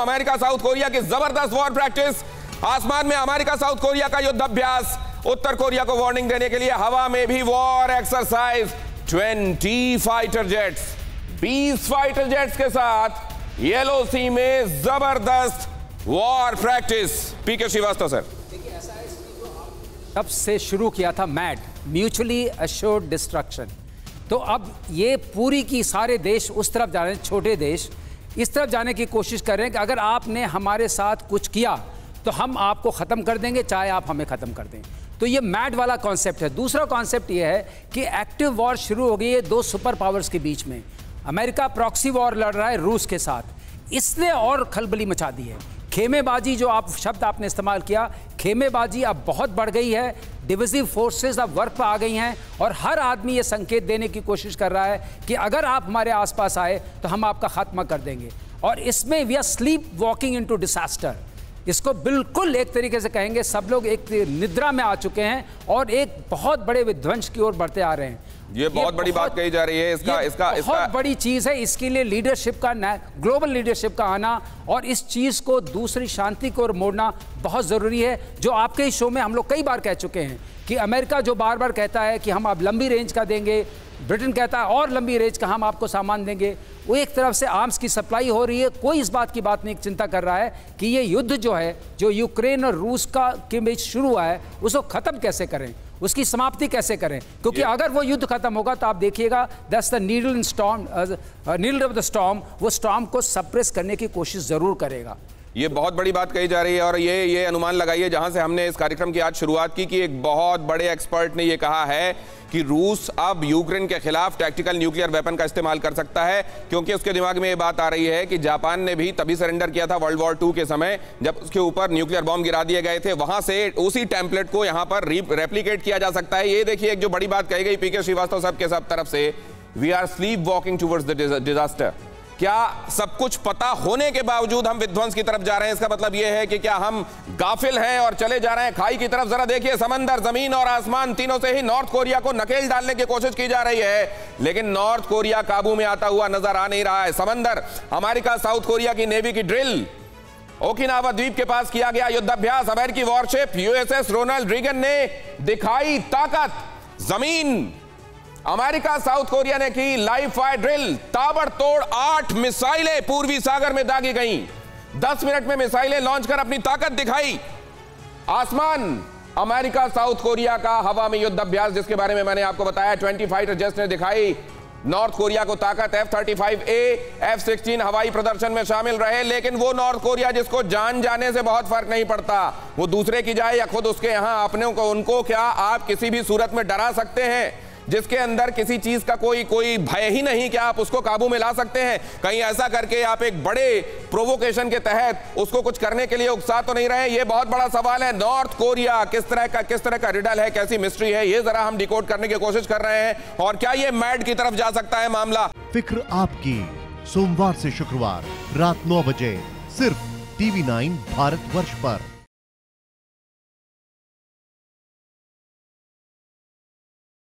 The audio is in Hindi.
अमेरिका साउथ कोरिया की जबरदस्त वॉर प्रैक्टिस। आसमान में अमेरिका साउथ कोरिया का युद्ध अभ्यास। उत्तर कोरिया को वार्निंग देने के लिए हवा में भी war exercise. 20 fighter jets, 20 fighter jets के साथ येलो सी में जबरदस्त वॉर प्रैक्टिस। पीके श्रीवास्तव सर, तब से शुरू किया था मैड, म्यूचुअली अश्योर्ड डिस्ट्रक्शन। तो अब ये पूरी की सारे देश उस तरफ जा रहे हैं, छोटे देश इस तरफ जाने की कोशिश कर रहे हैं कि अगर आपने हमारे साथ कुछ किया तो हम आपको ख़त्म कर देंगे, चाहे आप हमें ख़त्म कर दें। तो ये मैड वाला कॉन्सेप्ट है। दूसरा कॉन्सेप्ट ये है कि एक्टिव वॉर शुरू हो गई है दो सुपर पावर्स के बीच में। अमेरिका प्रॉक्सी वॉर लड़ रहा है रूस के साथ, इसने और खलबली मचा दी है। खेमेबाजी जो आप शब्द आपने इस्तेमाल किया, खेमेबाजी अब बहुत बढ़ गई है। डिविजिव फोर्सेस अब वर्क पर आ गई हैं और हर आदमी ये संकेत देने की कोशिश कर रहा है कि अगर आप हमारे आसपास आए तो हम आपका खात्मा कर देंगे। और इसमें we are sleepwalking into disaster. इसको बिल्कुल एक तरीके से कहेंगे सब लोग एक निद्रा में आ चुके हैं और एक बहुत बड़े विध्वंस की ओर बढ़ते आ रहे हैं। ये बहुत बड़ी बात कही जा रही है। इसका बहुत बड़ी चीज है। इसके लिए लीडरशिप का, ग्लोबल लीडरशिप का आना और इस चीज को दूसरी शांति की ओर मोड़ना बहुत जरूरी है। जो आपके ही शो में हम लोग कई बार कह चुके हैं कि अमेरिका जो बार बार कहता है कि हम अब लंबी रेंज का देंगे, ब्रिटेन कहता है और लंबी रेंज का हम आपको सामान देंगे। वो एक तरफ से आर्म्स की सप्लाई हो रही है, कोई इस बात की बात नहीं चिंता कर रहा है कि ये युद्ध जो है, जो यूक्रेन और रूस का के बीच शुरू हुआ है, उसको खत्म कैसे करें, उसकी समाप्ति कैसे करें। क्योंकि अगर वो युद्ध खत्म होगा तो आप देखिएगा that's the needle in storm, needle of the storm, वो स्टॉर्म को सप्रेस करने की कोशिश जरूर करेगा। ये बहुत बड़ी बात कही जा रही है और ये अनुमान लगाइए जहां से हमने इस कार्यक्रम की आज शुरुआत की कि एक बहुत बड़े एक्सपर्ट ने ये कहा है कि रूस अब यूक्रेन के खिलाफ टैक्टिकल न्यूक्लियर वेपन का इस्तेमाल कर सकता है, क्योंकि उसके दिमाग में ये बात आ रही है कि जापान ने भी तभी सरेंडर किया था वर्ल्ड वॉर 2 के समय जब उसके ऊपर न्यूक्लियर बॉम्ब गिरा दिए गए थे। वहां से उसी टेम्पलेट को यहां पर रेप्लिकेट किया जा सकता है। ये देखिए एक जो बड़ी बात कही गई पीके श्रीवास्तव साहब के सब तरफ से, we are sleepwalking towards the disaster. क्या सब कुछ पता होने के बावजूद हम विध्वंस की तरफ जा रहे हैं? इसका मतलब यह है कि क्या हम गाफिल हैं और चले जा रहे हैं खाई की तरफ? जरा देखिए, समंदर, जमीन और आसमान तीनों से ही नॉर्थ कोरिया को नकेल डालने की कोशिश की जा रही है, लेकिन नॉर्थ कोरिया काबू में आता हुआ नजर आ नहीं रहा है। समंदर, अमेरिका साउथ कोरिया की नेवी की ड्रिल, ओकिनावा द्वीप के पास किया गया युद्धाभ्यास, अमेरिकी वॉरशिप यूएसएस रोनाल्ड रीगन ने दिखाई ताकत। जमीन, अमेरिका साउथ कोरिया ने की लाइव फायर ड्रिल, ताबड़तोड़ 8 मिसाइलें पूर्वी सागर में दागी गईं। 10 मिनट में मिसाइलें लॉन्च कर अपनी ताकत दिखाई। आसमान, अमेरिका साउथ कोरिया का हवा में युद्ध अभ्यास, जिसके बारे में मैंने आपको बताया। 20 फाइटर जेट्स ने दिखाई नॉर्थ कोरिया को ताकत। F-35A, F-16 हवाई प्रदर्शन में शामिल रहे, लेकिन वो नॉर्थ कोरिया जिसको जान जाने से बहुत फर्क नहीं पड़ता, वो दूसरे की जाए या खुद उसके यहां अपने को, उनको क्या आप किसी भी सूरत में डरा सकते हैं? जिसके अंदर किसी चीज का कोई भय ही नहीं, क्या आप उसको काबू में ला सकते हैं? कहीं ऐसा करके आप एक बड़े प्रोवोकेशन के तहत उसको कुछ करने के लिए उकसा तो नहीं रहे? ये बहुत बड़ा सवाल है। नॉर्थ कोरिया किस तरह का रिडल है, कैसी मिस्ट्री है, ये जरा हम डिकोड करने की कोशिश कर रहे हैं। और क्या ये मैड की तरफ जा सकता है मामला? फिक्र आपकी, सोमवार से शुक्रवार रात 9 बजे सिर्फ TV9 भारतवर्ष पर।